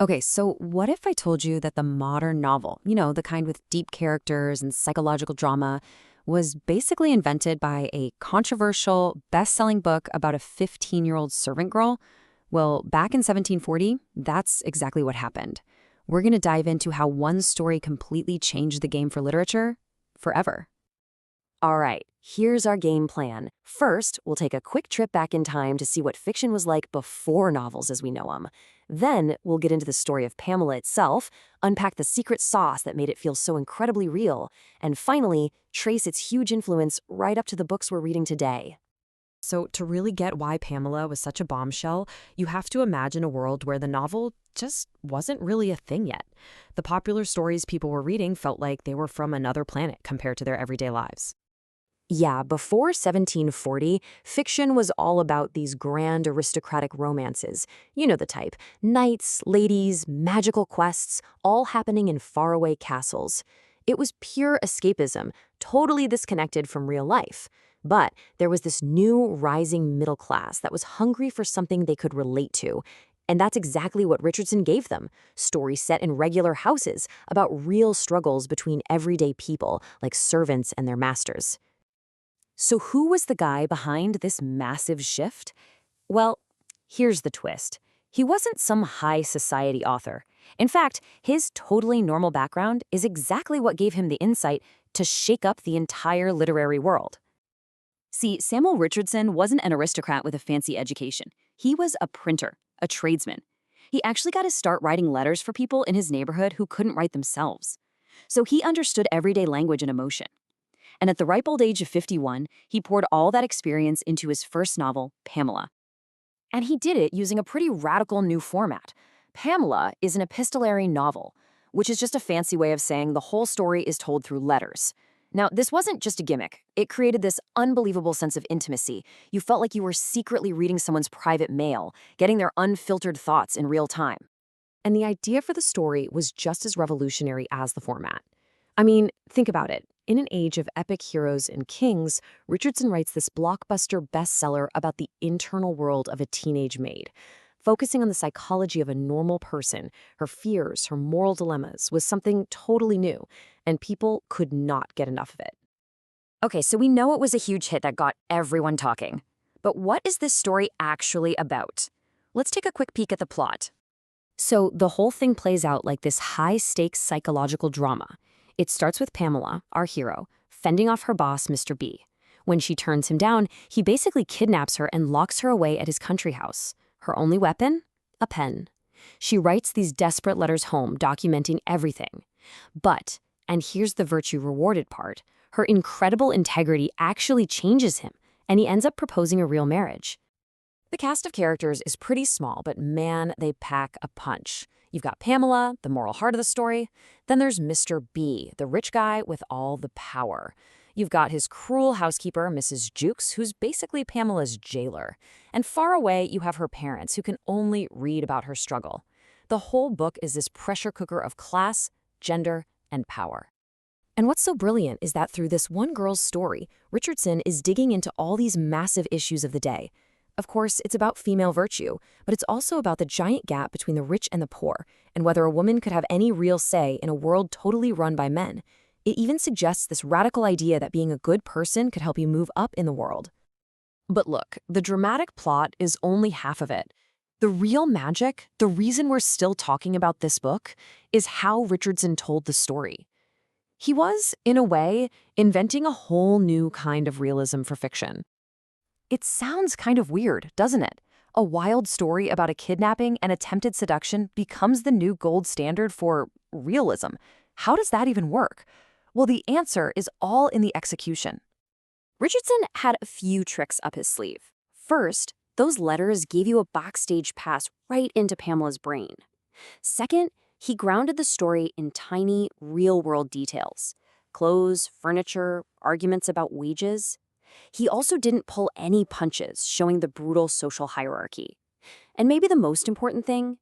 Okay, so what if I told you that the modern novel, the kind with deep characters and psychological drama, was basically invented by a controversial, best-selling book about a 15-year-old servant girl? Well, back in 1740, that's exactly what happened. We're going to dive into how one story completely changed the game for literature forever. All right, here's our game plan. First, we'll take a quick trip back in time to see what fiction was like before novels as we know them. Then, we'll get into the story of Pamela itself, unpack the secret sauce that made it feel so incredibly real, and finally, trace its huge influence right up to the books we're reading today. So, to really get why Pamela was such a bombshell, you have to imagine a world where the novel just wasn't really a thing yet. The popular stories people were reading felt like they were from another planet compared to their everyday lives. Yeah, before 1740, fiction was all about these grand aristocratic romances. You know the type. Knights, ladies, magical quests, all happening in faraway castles. It was pure escapism, totally disconnected from real life. But there was this new rising middle class that was hungry for something they could relate to. And that's exactly what Richardson gave them. Stories set in regular houses about real struggles between everyday people, like servants and their masters. So who was the guy behind this massive shift? Well, here's the twist. He wasn't some high society author. In fact, his totally normal background is exactly what gave him the insight to shake up the entire literary world. See, Samuel Richardson wasn't an aristocrat with a fancy education. He was a printer, a tradesman. He actually got his start writing letters for people in his neighborhood who couldn't write themselves. So he understood everyday language and emotion. And at the ripe old age of 51, he poured all that experience into his first novel, Pamela. And he did it using a pretty radical new format. Pamela is an epistolary novel, which is just a fancy way of saying the whole story is told through letters. Now, this wasn't just a gimmick. It created this unbelievable sense of intimacy. You felt like you were secretly reading someone's private mail, getting their unfiltered thoughts in real time. And the idea for the story was just as revolutionary as the format. I mean, think about it. In an age of epic heroes and kings, Richardson writes this blockbuster bestseller about the internal world of a teenage maid. Focusing on the psychology of a normal person, her fears, her moral dilemmas, was something totally new, and people could not get enough of it. Okay, so we know it was a huge hit that got everyone talking. But what is this story actually about? Let's take a quick peek at the plot. So the whole thing plays out like this high-stakes psychological drama. It starts with Pamela, our hero, fending off her boss, Mr. B. When she turns him down, he basically kidnaps her and locks her away at his country house. Her only weapon? A pen. She writes these desperate letters home, documenting everything. But, and here's the virtue rewarded part, her incredible integrity actually changes him, and he ends up proposing a real marriage. The cast of characters is pretty small, but man, they pack a punch. You've got Pamela, the moral heart of the story. Then there's Mr. B, the rich guy with all the power. You've got his cruel housekeeper, Mrs. Jukes, who's basically Pamela's jailer. And far away, you have her parents, who can only read about her struggle. The whole book is this pressure cooker of class, gender, and power. And what's so brilliant is that through this one girl's story, Richardson is digging into all these massive issues of the day. Of course, it's about female virtue, but it's also about the giant gap between the rich and the poor, and whether a woman could have any real say in a world totally run by men. It even suggests this radical idea that being a good person could help you move up in the world. But look, the dramatic plot is only half of it. The real magic, the reason we're still talking about this book, is how Richardson told the story. He was, in a way, inventing a whole new kind of realism for fiction. It sounds kind of weird, doesn't it? A wild story about a kidnapping and attempted seduction becomes the new gold standard for realism. How does that even work? Well, the answer is all in the execution. Richardson had a few tricks up his sleeve. First, those letters gave you a backstage pass right into Pamela's brain. Second, he grounded the story in tiny, real-world details. Clothes, furniture, arguments about wages. He also didn't pull any punches, showing the brutal social hierarchy. And maybe the most important thing,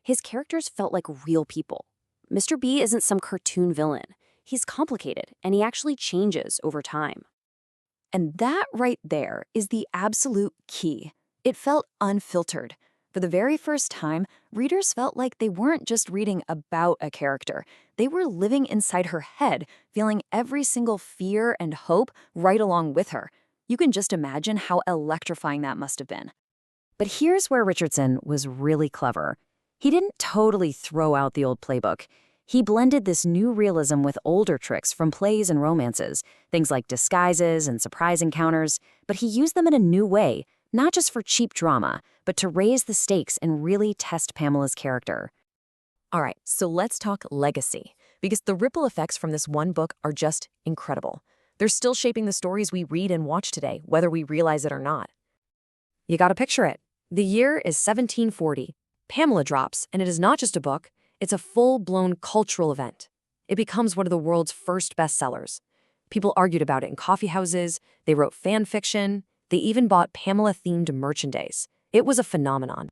his characters felt like real people. Mr. B isn't some cartoon villain. He's complicated, and he actually changes over time. And that right there is the absolute key. It felt unfiltered. For the very first time, readers felt like they weren't just reading about a character. They were living inside her head, feeling every single fear and hope right along with her. You can just imagine how electrifying that must have been. But here's where Richardson was really clever. He didn't totally throw out the old playbook. He blended this new realism with older tricks from plays and romances, things like disguises and surprise encounters, but he used them in a new way, not just for cheap drama, but to raise the stakes and really test Pamela's character. All right, so let's talk legacy, because the ripple effects from this one book are just incredible. They're still shaping the stories we read and watch today, whether we realize it or not. You gotta picture it. The year is 1740. Pamela drops, and it is not just a book, it's a full-blown cultural event. It becomes one of the world's first bestsellers. People argued about it in coffee houses, they wrote fan fiction, they even bought Pamela-themed merchandise. It was a phenomenon.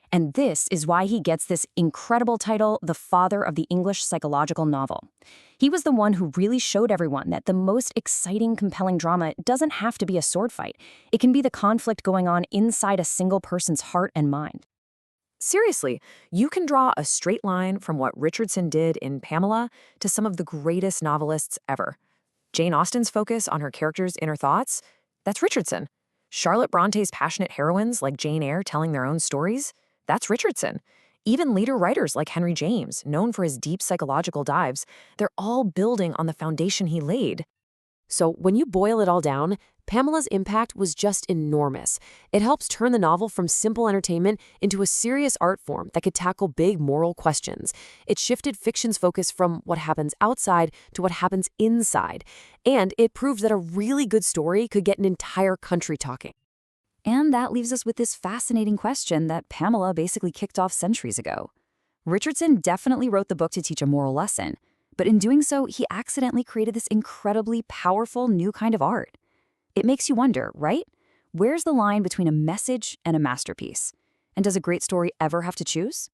And this is why he gets this incredible title, the father of the English psychological novel. He was the one who really showed everyone that the most exciting, compelling drama doesn't have to be a sword fight. It can be the conflict going on inside a single person's heart and mind. Seriously, you can draw a straight line from what Richardson did in Pamela to some of the greatest novelists ever. Jane Austen's focus on her characters' inner thoughts, that's Richardson. Charlotte Bronte's passionate heroines like Jane Eyre telling their own stories, that's Richardson. Even later writers like Henry James, known for his deep psychological dives, they're all building on the foundation he laid. So when you boil it all down, Pamela's impact was just enormous. It helps turn the novel from simple entertainment into a serious art form that could tackle big moral questions. It shifted fiction's focus from what happens outside to what happens inside. And it proved that a really good story could get an entire country talking. And that leaves us with this fascinating question that Pamela basically kicked off centuries ago. Richardson definitely wrote the book to teach a moral lesson, but in doing so, he accidentally created this incredibly powerful new kind of art. It makes you wonder, right? Where's the line between a message and a masterpiece? And does a great story ever have to choose?